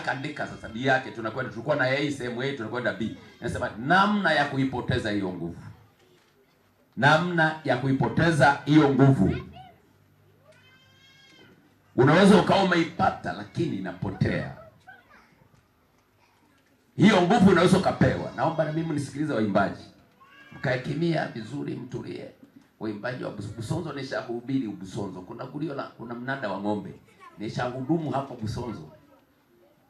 akaandika sasa B yake, tunakwenda, tulikuwa na A sehemu A, tunakwenda B. Nasema namna ya kuipoteza hiyo nguvu. Namna ya kuipoteza hiyo nguvu. Unaweza ukawa umeipata lakini inapotea. Hiyo nguvu unaweza ukapewa. Naomba na mimi nisikilize waimbaji. Mkae kimya vizuri, mtulie. Waimbaji wa Busonzo nishahubiri Busonzo. Kuna gulio la, kuna mnada wa ng'ombe. Nishahudumu hapo Busonzo.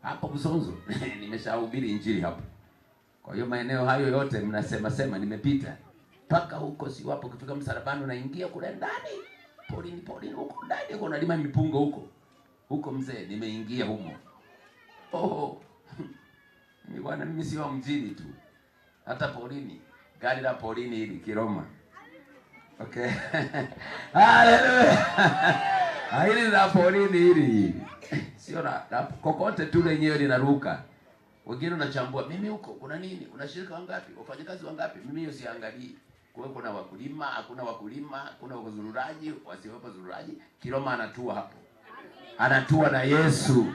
Hapo Busonzo nimeshahubiri injili hapo. Kwa hiyo maeneo hayo yote mnasema nimepita. Paka huko si wapo, kutoka msalabani unaingia kule ndani. Polini huko ndani huko unalima mipungo huko. Huko mzee nimeingia humo. Oh. Ni bwana, mimi sio mjini tu. Hata polini. Gari la polini hili Kiroma. Okay. Haleluya. Hili la polini hili. Sio na kokote tu lenyewe linaruka. Wengine unachambua, mimi huko kuna nini? Unashirika wangapi? Wafanyakazi wangapi? Mimi hiyo siangalii. Kwa hiyo kuna wakulima, hakuna wakulima, kuna wazururaji, wasiopa zururaji. Kiroma anatua hapo. Anatua na Yesu.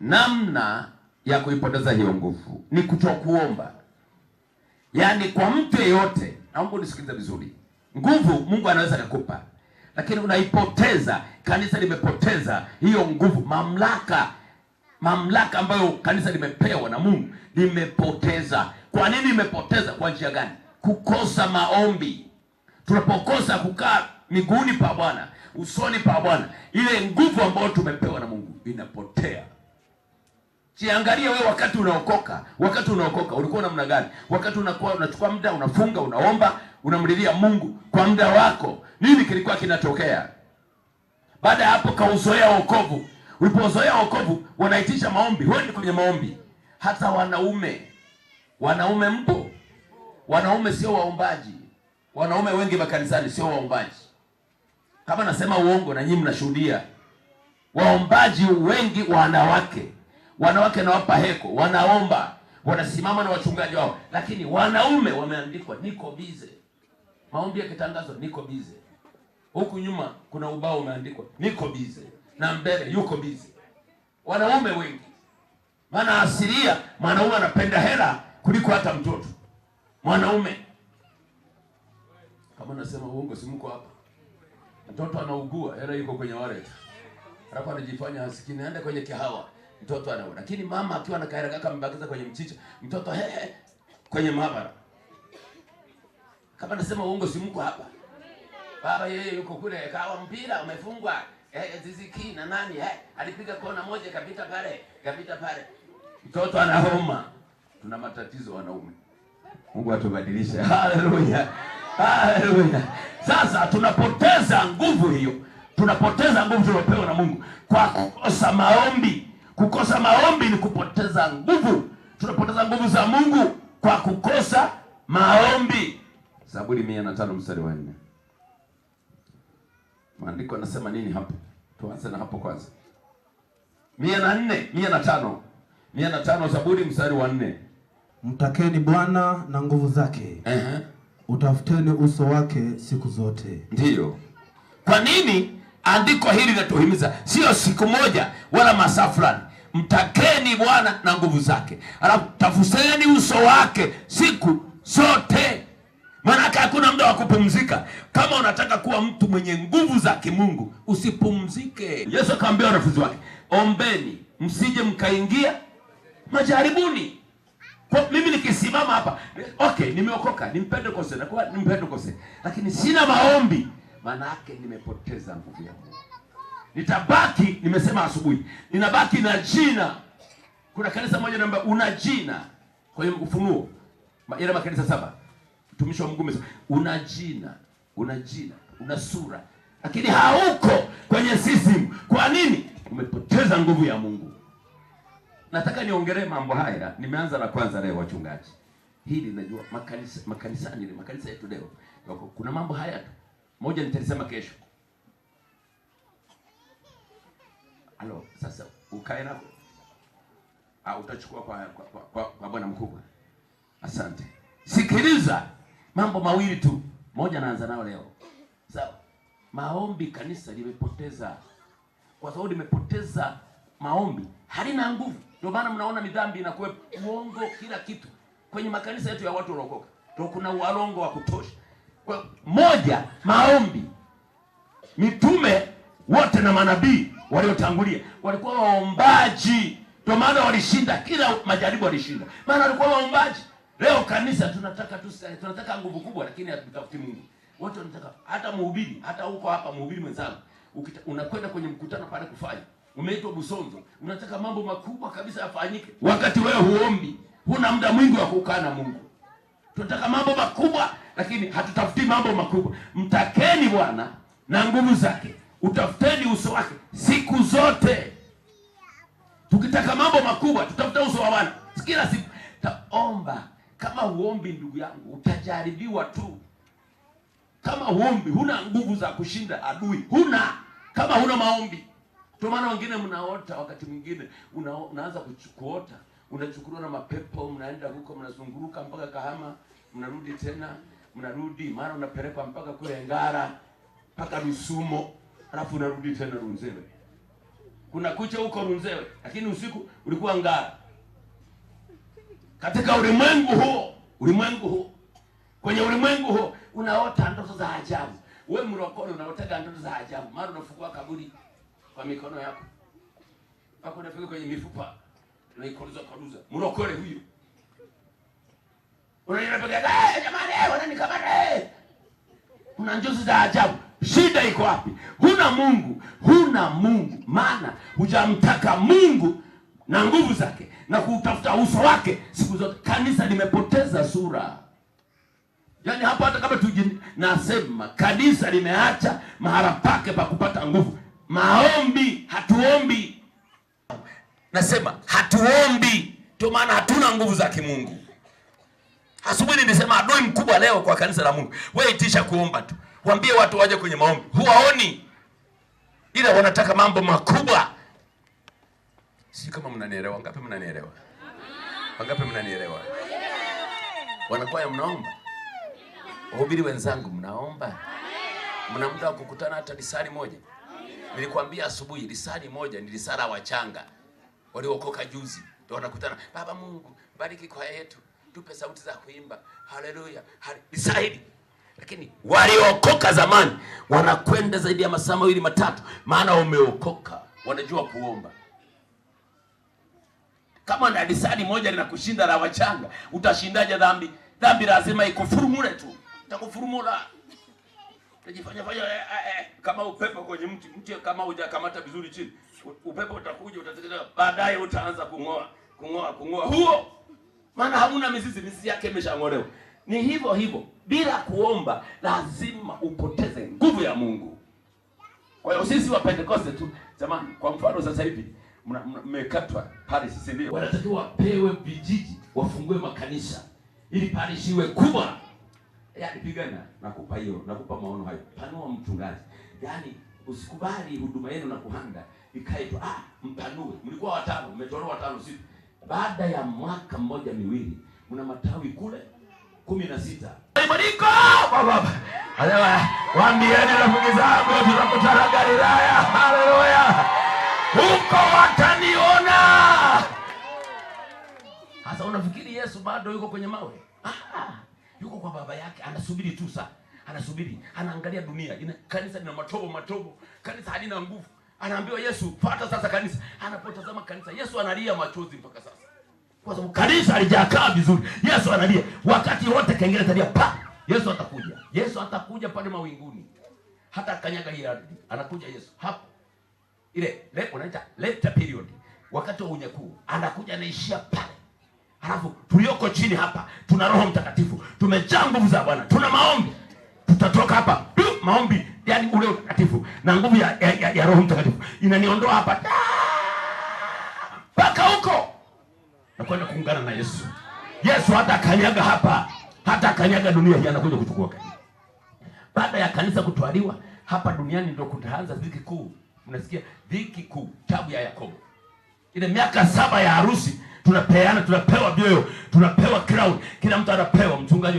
Namna ya kuipoteza hiyo nguvu ni kutokuomba. Yaani kwa mtu yeyote, naomba unisikilize vizuri. Nguvu Mungu anaweza kukupa, lakini unaipoteza. Kanisa limepoteza hiyo nguvu, mamlaka ambayo kanisa limepewa na Mungu limepoteza. Kwa nini limepoteza? Kwa njia gani? Kukosa maombi. Tunapokosa kukaa miguuni pa Bwana, usoni pa Bwana, ile nguvu ambayo tumepewa na Mungu inapotea. Jiangalie wewe wakati unaokoka. Wakati unaokoka ulikuwa namna gani? Wakati unakuwa unachukua muda, unafunga, unaomba, unamlilia Mungu kwa muda wako, nini kilikuwa kinatokea? Baada ya hapo kauzoea wokovu. Ulipozoea wokovu, wanaitisha maombi, wewe kwenye maombi. Hata wanaume mpo. Wanaume sio waombaji. Wanaume wengi makanisani sio waombaji. Kama nasema uongo na nyinyi mnashuhudia. Waombaji wengi wanawake nawapa heko, wanaomba, wanasimama na wachungaji wao, lakini wanaume wameandikwa niko bize. Maombi yakitangazwa niko bize. Huku nyuma kuna ubao umeandikwa niko bize, na mbele yuko bize. Wanaume wengi. Maana asilia mwanaume anapenda hela kuliko hata mtoto. Mwanaume. Kama nasema uongo si mko hapa. Mtoto anaugua, hela yuko kwenye wallet. Halafu anajifanya hasikini, aende kwenye kahawa. Mtoto anaona. Lakini mama akiwa anakaira kaka mbakiza kwenye mchicha, mtoto kwenye maabara. Kama nasema uongo si mko hapa. Baba yeye yuko kule kawa mpira umefungwa. Ziziki na nani alipiga kona moja kapita pale. Mtoto anahoma. Tuna matatizo wanaume. Mungu atubadilishe. Haleluya. Haleluya. Sasa tunapoteza nguvu hiyo. Tunapoteza nguvu tuliyopewa na Mungu kwa kukosa maombi. Kukosa maombi ni kupoteza nguvu. Tunapoteza nguvu za Mungu kwa kukosa maombi. Zaburi 105 mstari wa 4. Maandiko yanasema nini hapo? Tuanze na hapo kwanza. 105 Zaburi mstari wa 4. Mtakeni Bwana na nguvu zake. Utafuteni uso wake siku zote. Ndiyo. Kwa nini andiko hili linatuhimiza? Sio siku moja wala masaa fulani. Mtakeni Bwana na nguvu zake. Alafu tafuteni uso wake siku zote. Maana hakuna muda wa kupumzika. Kama unataka kuwa mtu mwenye nguvu za kimungu, usipumzike. Yesu akamwambia wanafunzi wake, ombeni msije mkaingia majaribuni. Kwa mimi nikisimama hapa, okay, nimeokoka, nimpende kose, lakini sina maombi, maana yake nimepoteza nguvu yangu. Nitabaki, nimesema asubuhi, ninabaki na jina. Kuna kanisa moja namba una jina. Kwa hiyo Ufunuo ile makanisa 7. Mtumishi wa Mungu amesema una jina, una sura, lakini hauko kwenye system. Kwa nini? Umepoteza nguvu ya Mungu. Nataka niongelee mambo haya. Nimeanza na kwanza leo wachungaji. Hili najua makanisa yetu leo. Kuna mambo haya tu. Moja nitalisema kesho. Sasa ukae nako. Utachukua kwa bwana mkubwa. Asante. Sikiliza mambo mawili tu. Moja naanza nao leo. Sawa. Maombi kanisa limepoteza. Kwa sababu limepoteza maombi halina nguvu. Ndio maana mnaona midhambi inakuwepo, uongo, kila kitu. Kwenye makanisa yetu ya watu wanaokoka ndio kuna ualongo wa kutosha. Kwa moja, maombi. Mitume wote na manabii waliotangulia walikuwa waombaji. Ndio maana walishinda kila majaribu, walishinda. Maana walikuwa waombaji. Leo kanisa tunataka nguvu kubwa, lakini hatutafuti Mungu. Wote wanataka, hata mhubiri, hata huko hapa mhubiri mwenzangu, unakwenda kwenye mkutano pale kufanya, umeitwa Busonzo, unataka mambo makubwa kabisa yafanyike, wakati wewe huombi, huna muda mwingi wa kukaa na Mungu. Tunataka mambo makubwa, lakini hatutafuti mambo makubwa. Mtakeni Bwana na nguvu zake, utafuteni uso wake siku zote. Tukitaka mambo makubwa, tutafuta uso wa Bwana kila siku. Taomba. Kama huombi, ndugu yangu, utajaribiwa tu. Kama huombi, huna nguvu za kushinda adui. Huna. Kama huna maombi. Ndio maana wengine mnaota, wakati mwingine unaanza kuota, unachukuliwa na mapepo, mnaenda huko, mnazunguruka mpaka Kahama, mnarudi tena, mnarudi, mara unapelekwa mpaka kule Ngara, mpaka Rusumo, alafu unarudi tena Runzewe. Kuna kucha huko Runzewe, lakini usiku ulikuwa Ngara. Katika ulimwengu huo, kwenye ulimwengu huo unaota ndoto za ajabu. Wewe mrokole unaota ndoto za ajabu. Mara unafungua kaburi kwa mikono yako, mpaka unafika kwenye mifupa, unaikoluza. Mrokole huyo unapiga jamani, wananikamata. Una njozi za ajabu. Shida iko wapi? Huna Mungu. Maana hujamtaka Mungu na nguvu zake na kutafuta uso wake siku zote. Kanisa limepoteza sura. Yaani hapa hata kama nasema kanisa limeacha mahala pake pa kupata nguvu. Maombi, hatuombi. Nasema hatuombi. Ndio maana hatuna nguvu za kimungu. Asubuhi nilisema adui mkubwa leo kwa kanisa la Mungu, wewe itisha kuomba tu. Waambie watu waje kwenye maombi. Huwaoni. Ila wanataka mambo makubwa. Si kama mnanielewa. Wangapi mnanielewa? Wangapi mnanielewa? Wanakwaya mnaomba? Wahubiri wenzangu mnaomba? Mna muda wa kukutana hata risali moja? Nilikwambia asubuhi risali moja ni risala wachanga waliokoka juzi. Ndio wanakutana, Baba Mungu, bariki kwaya yetu, tupe sauti za kuimba. Haleluya. Risali. Lakini waliokoka zamani wanakwenda zaidi ya masaa 2 matatu, maana wameokoka, wanajua kuomba. Kama na risali moja linakushinda la wachanga, utashindaje dhambi? Dhambi lazima ikufurumule tu. Itakufurumula. Utajifanya kama upepo kwenye mti kama hujakamata vizuri chini. Upepo utakuja, utatekeleza, baadaye utaanza kung'oa huo. Maana hamuna mizizi yake imeshang'olewa. Ni hivyo. Bila kuomba lazima upoteze nguvu ya Mungu. Kwa hiyo sisi wa Pentecoste tu, jamani, kwa mfano sasa hivi mmekatwa pale, sisi ndio wanatakiwa wapewe vijiji, wafungue makanisa ili parish iwe kubwa. Yaani pigana, nakupa hiyo, nakupa maono hayo. Panua mchungaji. Yaani usikubali huduma yenu na kuhanga ikae tu, mpanue. Mlikuwa 5, mmetolewa 5 6. Baada ya mwaka mmoja miwili, mna matawi kule 16. Ibariko baba. Haleluya. Waambieni rafiki zangu tunakutana Galilaya. Haleluya. Huko wataniona. Sasa unafikiri Yesu bado yuko kwenye mawe? Yuko kwa baba yake, anasubiri tu sasa. Anasubiri, anaangalia dunia. Kanisa lina matobo. Kanisa halina nguvu. Anaambiwa Yesu, fuata sasa kanisa. Anapotazama kanisa, Yesu analia machozi mpaka sasa. Kwa sababu kanisa halijakaa vizuri. Yesu analia. Wakati wote kengele italia, pa! Yesu atakuja pale mawinguni. Hata kanyaga hii ardhi. Anakuja Yesu hapo. Ile unaita later period. Wakati wa unyakuo, anakuja anaishia pale. Halafu tulioko chini hapa tuna Roho Mtakatifu. Tumejaa nguvu za Bwana. Tuna maombi. Tutatoka hapa. Maombi, yani ule utakatifu na nguvu ya Roho Mtakatifu inaniondoa hapa mpaka huko na kwenda kuungana na Yesu. Yesu hata kanyaga hapa, hata kanyaga dunia hii, anakuja kuchukua kanisa. Baada ya kanisa kutwaliwa hapa duniani, ndio kutaanza dhiki kuu. Mnasikia dhiki kuu, tabu ya Yakobo. Ile miaka 7 ya harusi, tunapewa bioyo, tunapewa crown, kila mtu anapewa. Mchungaji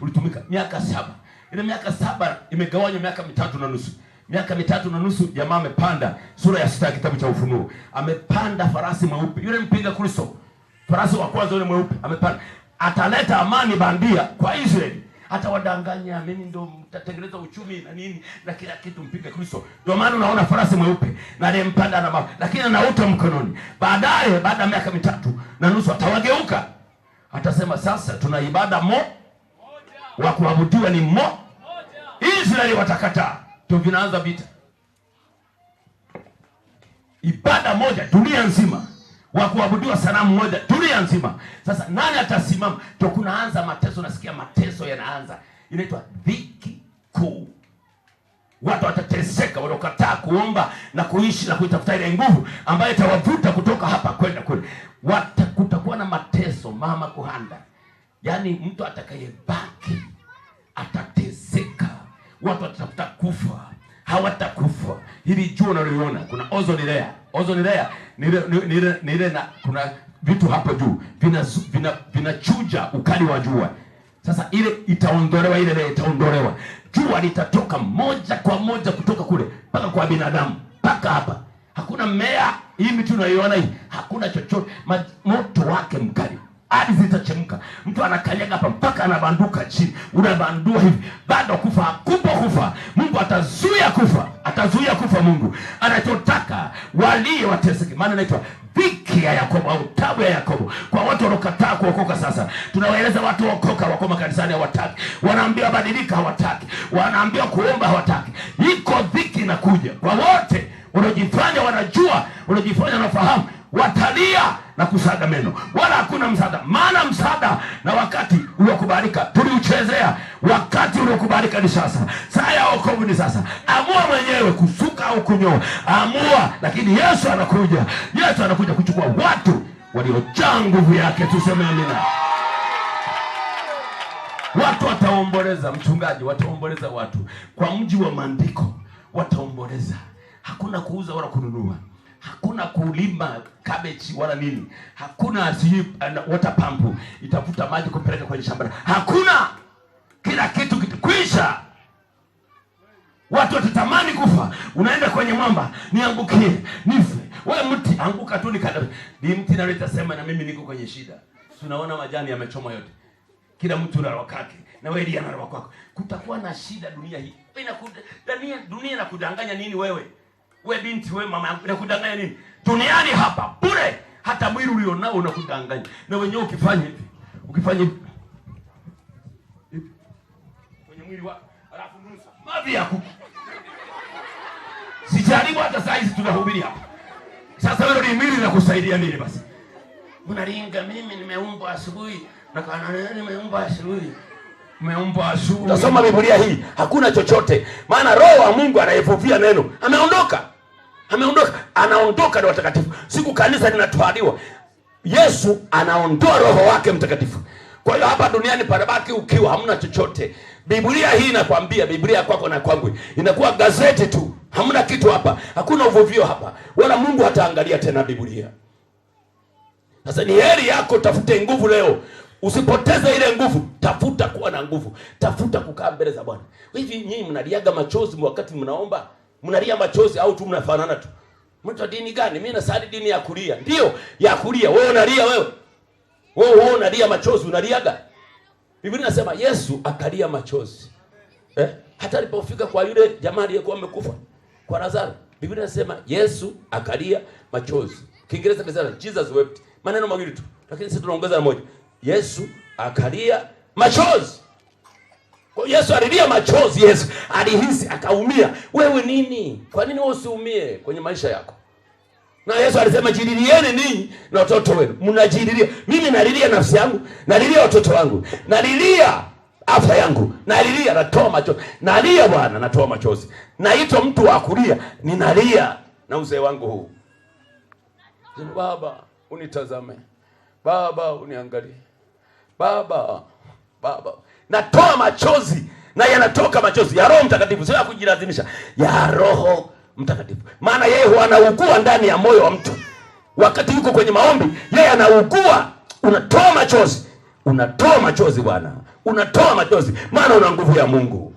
ulitumika miaka 7. Ile miaka 7 imegawanywa miaka 3 na nusu. miaka 3.5 jamaa amepanda, sura ya 6 ya kitabu cha Ufunuo. Amepanda farasi mweupe. Yule mpinga Kristo, farasi wa kwanza yule mweupe amepanda. Ataleta amani bandia kwa Israeli. Atawadanganya, mimi ndo mtatengeneza uchumi na nini na kila kitu, mpinga Kristo. Ndio maana unaona farasi mweupe na aliyempanda na lakini ana uta mkononi. Baadaye baada ya miaka 3.5 atawageuka. Atasema sasa tuna ibada moja wa kuabudiwa ni moja. Israeli watakataa. Ndio vinaanza vita. Ibada moja dunia nzima, wa kuabudiwa sanamu moja dunia nzima. Sasa nani atasimama? Ndio kunaanza mateso. Nasikia mateso yanaanza. Inaitwa dhiki kuu. Watu watateseka, wanaokataa kuomba na kuishi na kuitafuta ile nguvu ambayo itawavuta kutoka hapa kwenda kule. Kutakuwa na mateso, mama kuhanda. Yaani mtu atakayebaki atateseka. Watu watatafuta kufa, hawatakufa. Hili jua unaliona, kuna ozone layer. Ozone layer ni ile na kuna vitu hapo juu vinachuja ukali wa jua. Sasa ile itaondolewa, ile itaondolewa. Jua litatoka moja kwa moja kutoka kule mpaka kwa binadamu mpaka hapa. Hakuna mmea, hii miti unayoiona hii, hakuna chochote. Moto wake mkali, ardhi itachemka. Mtu anakanyaga hapa mpaka anabanduka chini. Unabandua hivi, bado kufa hakupo kufa. Mungu atazuia kufa, atazuia kufa. Mungu anachotaka walio wateseke. Maana inaitwa dhiki ya Yakobo au tabu ya Yakobo. Kwa watu wanaokataa kuokoka sasa. Tunawaeleza watu waokoka, wako makanisani hawataki. Wanaambiwa badilika, hawataki. Wanaambiwa kuomba, hawataki. Iko dhiki inakuja kwa wote wanaojifanya wanajua, wanaojifanya wanafahamu. Watalia na kusaga meno, wala hakuna msaada. Maana msaada na wakati uliokubalika tuliuchezea. Wakati uliokubalika ni sasa. Saa ya wokovu ni sasa. Amua mwenyewe kusuka au kunyoa, amua. Lakini Yesu anakuja, Yesu anakuja kuchukua watu waliojaa nguvu yake. Tuseme amina. Watu wataomboleza, mchungaji, wataomboleza watu kwa mji wa maandiko. Wataomboleza. Hakuna kuuza wala kununua. Hakuna kulima cabbage wala nini. Hakuna water pump itafuta maji kupeleka kwenye shamba. Hakuna. Kila kitu kitakwisha. Watu watatamani kufa. Unaenda kwenye mwamba, niangukie, nife. Wewe mti anguka tu nikada. Ni mti na nitasema na mimi niko kwenye shida. Tunaona majani yamechoma yote. Kila mtu na wakake. Na wewe ndiye na wako. Kutakuwa na shida dunia hii. Dunia inakudanganya nini wewe? We binti, we mama yangu, inakudanganya nini? Duniani hapa bure. Hata mwili ulionao unakudanganya. Na wenyewe ukifanya hivi, ukifanya hivi kwenye mwili wako, alafu nusa mavi ya kuku. Sijaribu hata saa hizi tunahubiri hapa. Sasa wewe ni mwili unakusaidia nini basi? Unaringa, mimi nimeumbwa asubuhi. Na kana nimeumbwa asubuhi. Umeumbwa asubuhi. Utasoma Biblia hii, hakuna chochote. Maana Roho wa Mungu anayevuvia neno ameondoka. Anaondoka na watakatifu. Siku kanisa linatwaliwa, Yesu anaondoa Roho wake Mtakatifu. Kwa hiyo hapa duniani parabaki ukiwa hamna chochote. Biblia hii inakwambia, Biblia kwako na kwangu inakuwa gazeti tu. Hamna kitu hapa. Hakuna uvuvio hapa. Wala Mungu hataangalia tena Biblia. Sasa ni heri yako tafute nguvu leo. Usipoteze ile nguvu, tafuta kuwa na nguvu. Tafuta kukaa mbele za Bwana. Hivi nyinyi mnaliaga machozi wakati mnaomba? Mnalia machozi au tu mnafanana tu? Mtu wa dini gani? Mimi nasali dini ya kulia. Ndio, ya kulia. Wewe unalia wewe? Wewe unalia machozi, unaliaga? Biblia inasema Yesu akalia machozi. Hata alipofika kwa yule jamaa aliyekuwa amekufa, kwa Lazaro. Biblia inasema Yesu akalia machozi. Kiingereza kinasema Jesus wept. Maneno mawili tu. Lakini sisi tunaongeza na moja. Yesu akalia machozi. Kwa Yesu alilia machozi. Yesu alihisi, akaumia. Wewe nini? Kwa nini wewe usiumie kwenye maisha yako? Na Yesu alisema jililieni ninyi na watoto wenu. Mnajililia. Mimi nalilia nafsi yangu, nalilia watoto wangu, nalilia afya yangu, nalilia, natoa machozi. Nalia Bwana, natoa machozi. Naitwa mtu wa kulia, ninalia na uzee wangu huu. Baba, unitazame. Baba, uniangalie. Baba. Natoa machozi, na yanatoka machozi ya Roho Mtakatifu, sio ya kujilazimisha, ya Roho Mtakatifu. Maana yeye huwa anaugua ndani ya moyo wa mtu. Wakati yuko kwenye maombi, yeye anaugua. Unatoa machozi. Unatoa machozi Bwana. Unatoa machozi, maana una nguvu ya Mungu.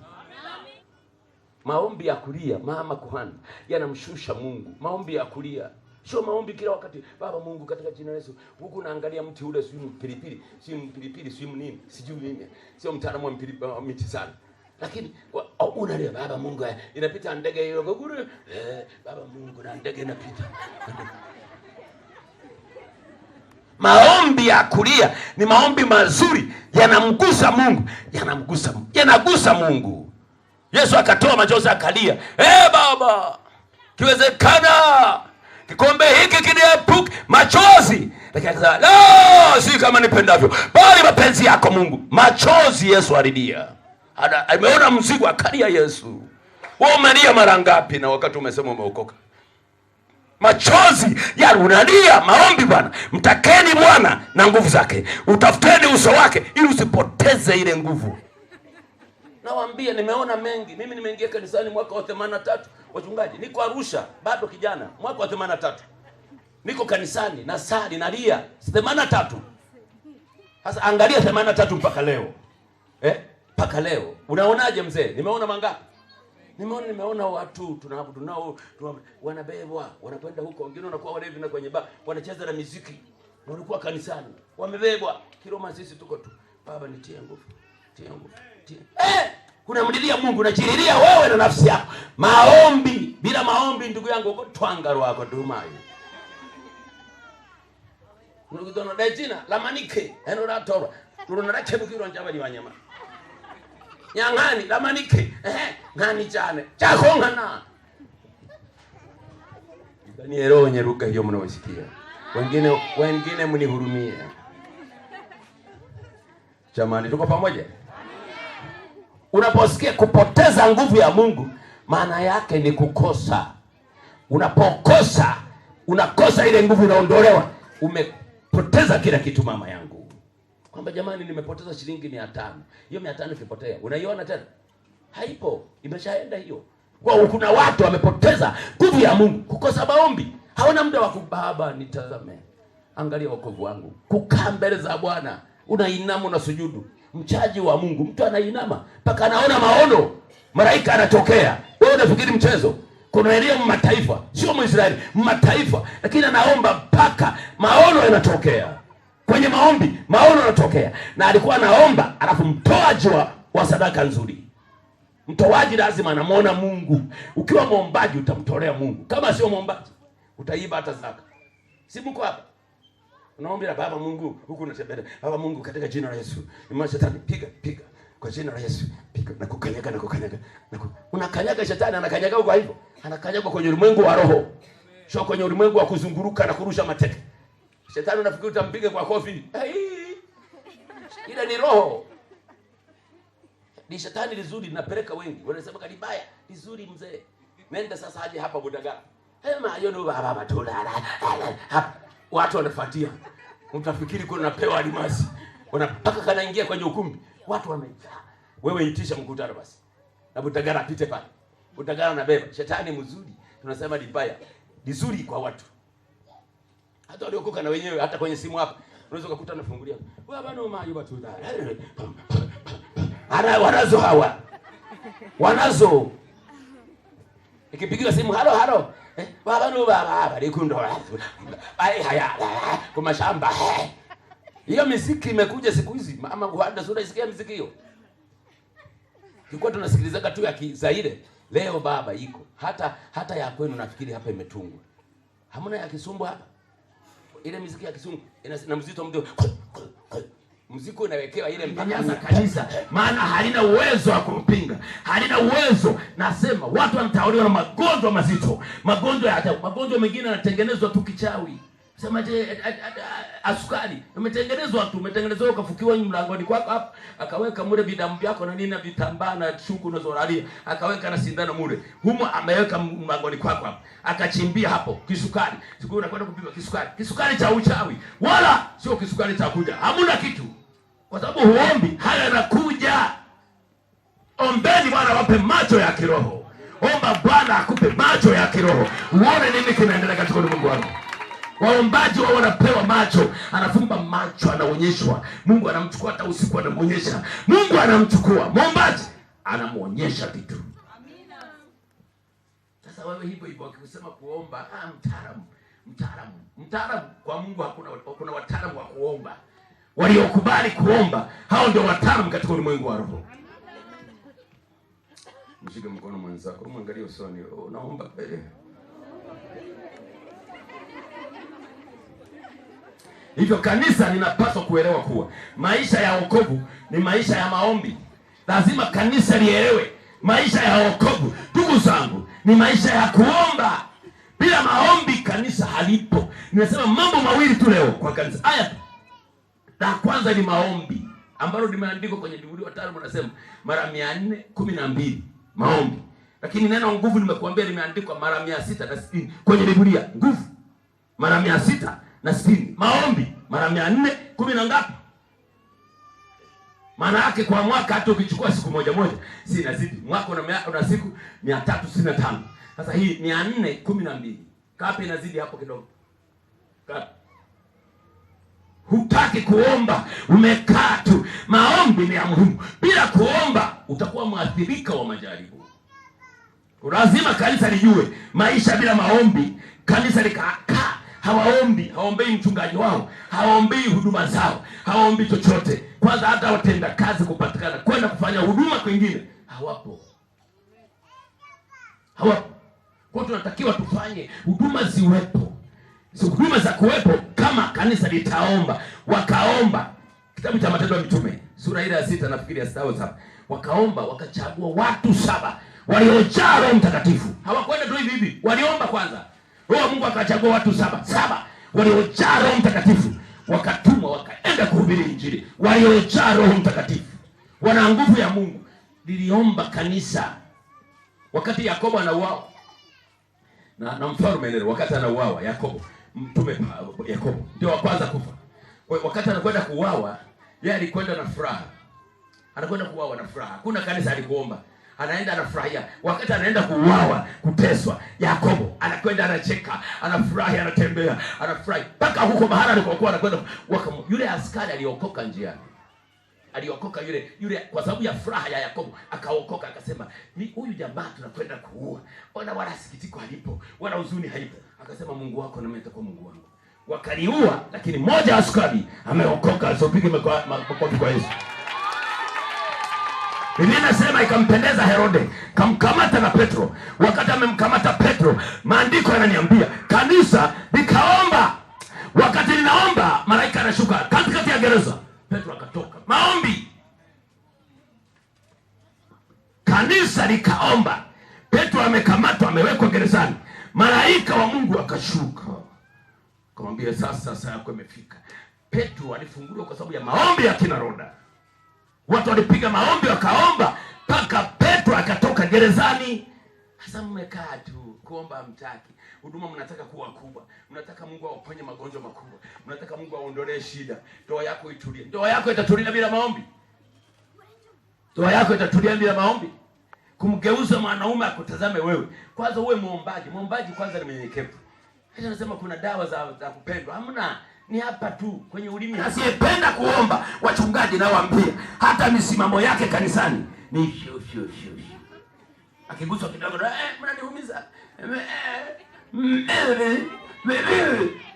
Maombi ya kulia mama kuhani yanamshusha Mungu. Maombi ya kulia sio maombi kila wakati, Baba Mungu katika jina la Yesu. Huku naangalia mti ule, sio pilipili, sio nini, sijui nini. Sio mtaalamu wa miti sana. Lakini unalia Baba Mungu, inapita ndege hiyo goguru. Baba Mungu na ndege inapita. Maombi ya kulia ni maombi mazuri, yanamgusa Mungu, yanagusa Mungu. Yesu akatoa machozi akalia, Baba, kiwezekana kikombe hiki kiniepuke. Machozi. Lakini akasema, la, si kama nipendavyo, bali mapenzi yako Mungu. Machozi Yesu alilia. Ameona mzigo akalia Yesu. Wewe umelia mara ngapi na wakati umesema umeokoka? Machozi ya unalia. Maombi bwana, mtakeni Bwana na nguvu zake, utafuteni uso wake ili usipoteze ile nguvu. Nawaambia nimeona mengi. Mimi nimeingia kanisani mwaka wa 83, wachungaji. Niko Arusha bado kijana, mwaka wa 83. Niko kanisani na sali nalia 83. Sasa angalia 83 mpaka leo. Mpaka leo. Unaonaje mzee? Nimeona mangapi? Nimeona watu tunao wanabebwa, wanakwenda huko, wengine wanakuwa walevi na kwenye bar, wanacheza na muziki. Wanakuwa kanisani, wamebebwa. Kiroma sisi tuko tu, Baba nitie nguvu. Tie nguvu. Unamlilia Mungu, unajililia wewe na nafsi yako. Maombi, bila maombi ndugu yangu uko twanga wako dumayo. Unakutana na jina la manike, eno tora. Tunarake bukiro njaba ni wanyama. Nyang'ani la manike, ngani chane. Chakongana. Ndani ya roho nyeruka hiyo mnaosikia. Wengine mnihurumie. Jamani, tuko pamoja? Unaposikia kupoteza nguvu ya Mungu, maana yake ni kukosa. Unapokosa, unakosa ile nguvu, inaondolewa. Umepoteza kila kitu mama yangu. Kwamba jamani, nimepoteza shilingi 500. Hiyo 500 ikipotea, unaiona tena? Haipo, imeshaenda hiyo. Kwa kuna watu wamepoteza nguvu ya Mungu, kukosa maombi. Hawana muda wa Baba nitazame. Angalia wokovu wangu. Kukaa mbele za Bwana, unainama na sujudu. Mchaji wa Mungu, mtu anainama mpaka anaona maono, malaika anatokea. Wewe unafikiri mchezo? Kuna Elia mataifa, sio Mwisraeli, mataifa, lakini anaomba mpaka maono yanatokea. Kwenye maombi maono yanatokea. Na alikuwa anaomba, alafu mtoaji wa sadaka nzuri. Mtoaji lazima anamuona Mungu. Ukiwa muombaji utamtolea Mungu. Kama sio muombaji utaiba hata zaka. Si mko hapa? Unaombea Baba Mungu, huku unatembea. Baba Mungu katika jina la Yesu. Ni shetani piga kwa jina la Yesu. Piga na kukanyaga. Unakanyaga shetani, anakanyaga kwa hivyo. Anakanyaga kwenye ulimwengu wa roho. Sio kwenye ulimwengu wa kuzunguruka na kurusha mateke. Shetani unafikiri utampiga kwa kofi. Ile ni roho. Ni shetani lizuri linapeleka wengi. Wanasema kalibaya, lizuri mzee. Nenda sasa aje hapa Budagala. Hema yono baba matulala. Hapa watu wanafuatia. Utafikiri kuna napewa alimasi. Unapaka kanaingia kwenye ukumbi. Watu wamejaa. Wewe itisha mkutano basi. Na Budagala apite pale. Budagala anabeba. Shetani mzuri. Tunasema libaya. Lizuri kwa watu. Hata waliokoka na wenyewe hata kwenye simu hapa. Unaweza kukuta anafungulia. Baba no mayo watu da. Wanazo hawa. Wanazo. Ikipigiwa simu halo. Baba no baba likundo. Haya kwa mashamba. Hiyo muziki imekuja siku hizi. Mama Guhanda sura isikia muziki hiyo. Tulikuwa tunasikilizaga tu ya Kizaire. Leo baba iko. Hata ya kwenu nafikiri hapa imetungwa. Hamna ya Kisumbu hapa. Ile muziki ya Kisungu ina mzito mdogo. Muziki unawekewa ile mpaka kanisa, maana halina uwezo wa kumpinga. Halina uwezo. Nasema watu wanatawaliwa na magonjwa mazito. Magonjwa ya ajabu. Magonjwa mengine yanatengenezwa tu kichawi. Sema je, asukari umetengenezwa tu, umetengenezwa ukafukiwa mlangoni kwako hapa, akaweka mure vidamu vyako na nini na vitambaa na shuku unazolalia, akaweka na sindano mure. Humo ameweka mlangoni kwako hapa. Akachimbia hapo kisukari. Siku unakwenda kupima kisukari. Kisukari cha uchawi. Wala sio kisukari cha kuja. Hamuna kitu. Kwa sababu huombi, haya yanakuja. Ombeni Bwana wape macho ya kiroho. Omba Bwana akupe macho ya kiroho. Uone nini kinaendelea katika ulimwengu wako. Waombaji wao wanapewa macho, anafumba macho, anaonyeshwa. Mungu anamchukua hata usiku anamuonyesha. Mungu anamchukua. Muombaji anamuonyesha kitu. Amina. Sasa wewe hivyo hivyo ukisema kuomba, mtaalamu kwa Mungu hakuna wataalamu wa kuomba. Waliokubali kuomba, hao ndio wataalamu katika ulimwengu wa roho. Mshike mkono mwenzako, muangalie usoni, unaomba kweli? Hivyo kanisa linapaswa kuelewa kuwa maisha ya wokovu ni maisha ya maombi. Lazima kanisa lielewe maisha ya wokovu, ndugu zangu, ni maisha ya kuomba. Bila maombi kanisa halipo. Nimesema mambo mawili tu leo kwa kanisa. Haya, la kwanza ni maombi, ambalo limeandikwa kwenye Biblia. Wataalamu wanasema mara 412 maombi. Lakini neno nguvu nimekuambia limeandikwa mara 660 kwenye Biblia. Nguvu mara 660, maombi mara 410 na ngapi? Maana yake kwa mwaka hata ukichukua siku moja si inazidi. Mwaka una siku 365. Sasa hii 412. Kapi inazidi hapo kidogo? Kapi? Hutaki kuomba, umekaa tu. Maombi ni ya muhimu. Bila kuomba utakuwa mwathirika wa majaribu. Lazima kanisa lijue maisha bila maombi, kanisa likakaa hawaombei mchungaji wao, hawaombei huduma zao, hawaombi chochote. Kwanza hata watenda kazi kupatikana kwenda kufanya huduma kwingine hawapo. Kwa tunatakiwa tufanye huduma ziwepo. Huduma za kuwepo kama kanisa litaomba. Wakaomba. Kitabu cha Matendo ya Mitume sura ile ya 6 nafikiri ya 7. Wakaomba, wakachagua watu 7 waliojaa Roho Mtakatifu. Hawakwenda tu hivi. Waliomba kwanza. Roho Mungu akachagua watu 7 waliojaa Roho Mtakatifu. Wakatumwa wakaenda kuhubiri Injili. Waliojaa Roho Mtakatifu. Wana nguvu ya Mungu. Liliomba kanisa. Wakati Yakobo anauawa na mfalme Nero, wakati anauawa Yakobo, mtume Yakobo ndio wa kwanza kufa. Wakati anakwenda kuuawa, yeye alikwenda na furaha. Anakwenda kuuawa na furaha. Hakuna kanisa alikuomba. Anaenda anafurahia. Wakati anaenda kuuawa, kuteswa, Yakobo anakwenda anacheka, anafurahi, anatembea, anafurahi. Paka huko bahari alikokuwa anakwenda, yule askari aliokoka njiani. Aliokoka yule kwa sababu ya furaha ya Yakobo, akaokoka, akasema, "Ni huyu jamaa tunakwenda kuua. Wala sikitiko halipo, wala huzuni haipo." Akasema, "Mungu wako na mimi nitakuwa Mungu wangu." Wakaliua, lakini mmoja askari ameokoka. Asopige makofi kwa Yesu. Biblia inasema ikampendeza Herode, kamkamata na Petro. Wakati amemkamata Petro, maandiko yananiambia kanisa likaomba. Wakati linaomba, malaika anashuka katikati ya gereza. Petro akatoka. Maombi. Kanisa likaomba. Petro amekamatwa, amewekwa gerezani. Malaika wa Mungu akashuka. Akamwambia, sasa saa yako imefika. Petro alifunguliwa kwa sababu ya maombi ya kina Roda. Watu walipiga maombi, wakaomba mpaka Petro akatoka gerezani. Sasa mmekaa tu kuomba hamtaki. Huduma mnataka kuwa kubwa. Mnataka Mungu awaponye magonjwa makubwa. Mnataka Mungu aondolee shida. Ndoa yako itulie. Ndoa yako itatulia bila maombi? Ndoa yako itatulia bila maombi? Kumgeuza mwanaume akutazame wewe. Kwanza uwe muombaji. Muombaji kwanza ni mnyenyekevu. Hata nasema kuna dawa za kupendwa. Hamna. Ni hapa tu kwenye ulimi. Asiyependa kuomba, wachungaji nao waambie, hata misimamo yake kanisani ni shoo. Akiguswa kidogo, mnaniumiza.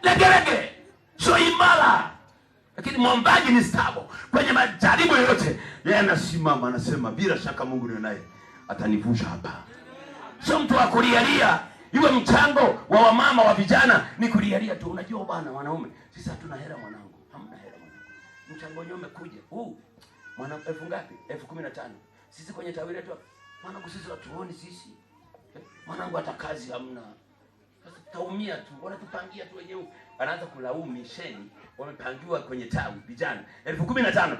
Legelege. Sio imara. Lakini mwombaji ni stable. Kwenye majaribu yote, yeye anasimama, anasema, bila shaka Mungu ni naye atanivusha hapa. Sio mtu wa kulialia. Iwe mchango wa wamama wa vijana ni kulialia tu. Unajua bwana, wanaume sisi hatuna hela mwanangu. Hamna hela mwanangu. Mchango wenyewe umekuja. Mwanangu 1000 ngapi? 1015. Sisi kwenye tawi letu mwanangu sisi watuoni sisi. Mwanangu hata kazi hamna. Sasa taumia tu. Wanatupangia tu wenyewe. Anaanza kulaumu misheni. Wamepangiwa kwenye tawi vijana 1015.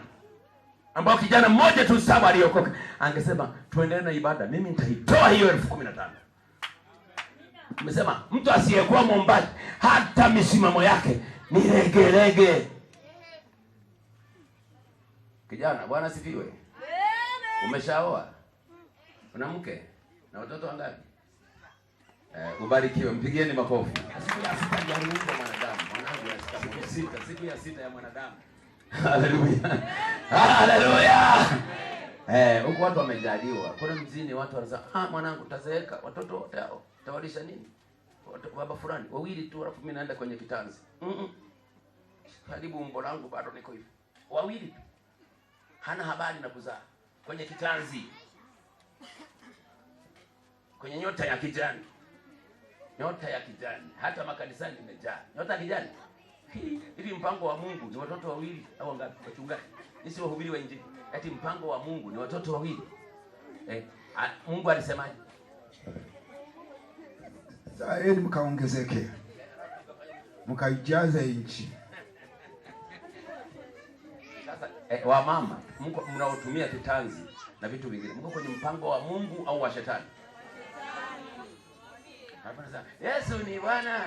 Ambao kijana mmoja tu saba aliokoka. Angesema tuendelee na ibada. Mimi nitaitoa hiyo 1015. Nimesema mtu asiyekuwa muombaji hata misimamo yake ni legelege. Kijana, Bwana sifiwe. Umeshaoa? Una mke? Na watoto wangapi? Ubarikiwe, mpigieni makofi. Siku ya 6 ya mwanadamu. Mwanangu siku ya 6 ya mwanadamu. Haleluya. Haleluya. Huko watu wamejaliwa. Kuna mzini watu wanasema, mwanangu tazeeka, watoto wote hao Tawalisha nini? Baba fulani wawili tu, alafu mimi naenda kwenye kitanzi. Karibu umbo langu bado niko hivi. Wawili tu. Hana habari na kuzaa. Kwenye kitanzi. Kwenye nyota ya kijani. Nyota ya kijani. Hata makanisani imejaa. Nyota ya kijani. Hivi mpango wa Mungu ni watoto wawili au ngapi wachungaji? Sisi wahubiri wa Injili. Ati mpango wa Mungu ni watoto wawili. Mungu alisemaje? Zaeni mkaongezeke. Mkaijaze nchi. Sasa wa mama, mko mnaotumia kitanzi na vitu vingine. Mko kwenye mpango wa Mungu au wa shetani? Yesu ni Bwana.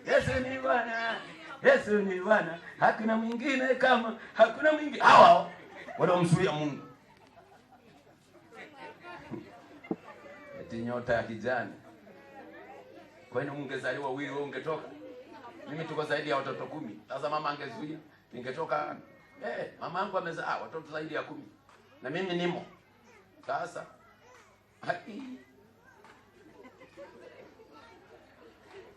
Yesu ni Bwana. Yesu ni Bwana. Hakuna mwingine kama, hakuna mwingine. Hao wanaomsuia Mungu. Eti nyota ya kijani. Kwa nini ungezaliwa wawili wewe ungetoka? Mimi tuko zaidi ya watoto 10. Sasa mama angezuia, ningetoka. Mama yangu amezaa watoto zaidi ya 10. Na mimi nimo. Sasa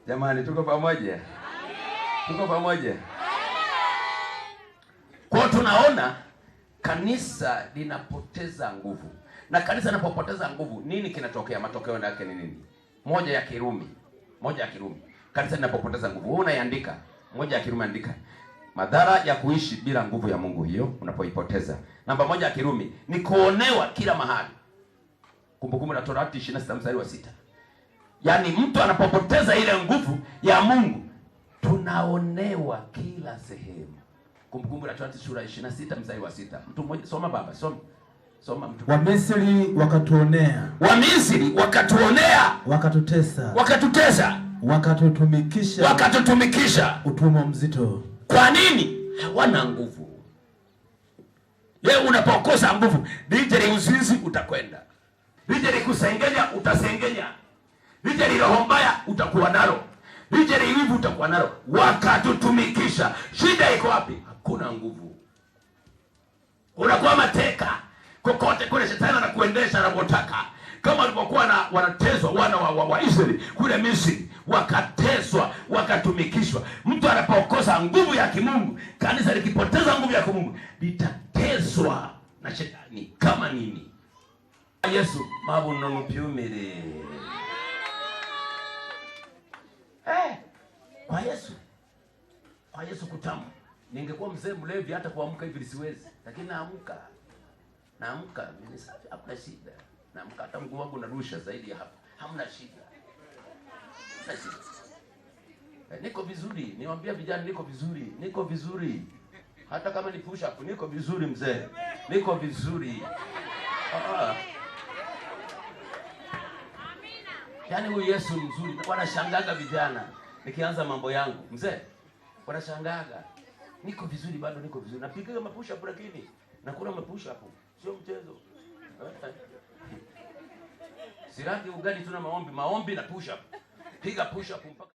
jamani, tuko pamoja? Tuko pamoja? Kwa tunaona kanisa linapoteza nguvu. Na kanisa linapopoteza nguvu, nini kinatokea? Matokeo yake ni nini? Moja ya Kirumi. Kanisa linapopoteza nguvu. Wewe unaiandika. Moja ya Kirumi andika. Madhara ya kuishi bila nguvu ya Mungu hiyo unapoipoteza. Namba 1 ya Kirumi ni kuonewa kila mahali. Kumbukumbu la Torati 26 mstari wa 6. Yaani mtu anapopoteza ile nguvu ya Mungu, tunaonewa kila sehemu. Kumbukumbu la Torati sura 26 mstari wa 6. Mtu mmoja soma baba, soma mtu. Wamisri wakatuonea. Wamisri wakatuonea. Wakatutesa. Wakatutumikisha utumwa mzito. Kwa nini? Hawana nguvu. Wewe unapokosa nguvu, lije uzinzi utakwenda. Lije kusengenya utasengenya. Lije roho mbaya utakuwa nalo. Lije wivu utakuwa nalo. Wakatutumikisha. Shida iko wapi? Hakuna nguvu. Unakuwa mateka. Kokote kule shetani anakuendesha anapotaka. Kama walipokuwa wanateswa wana wa Israeli kule Misri, wakateswa, wakatumikishwa. Mtu anapokosa nguvu ya kimungu, kanisa likipoteza nguvu ya kimungu, litateswa na shetani kama nini? Yesu mabuno mpyumire. Kwa Yesu kutamu. Ningekuwa mzee mlevi hata kuamka hivi siwezi, lakini naamka mimi safi, hakuna shida. Naamka hata mguu wangu unarusha zaidi ya hapo. Hamna shida. Niko vizuri. Niwaambia vijana niko vizuri. Hata kama ni push up niko vizuri mzee. Niko vizuri. Yaani huyu Yesu mzuri. Wanashangaga vijana nikianza mambo yangu. Mzee, wanashangaga. Niko vizuri bado niko vizuri. Napiga mapush up lakini nakula mapush up. Sio mchezo. Siraki ugali tuna maombi na push up. Piga push up mpaka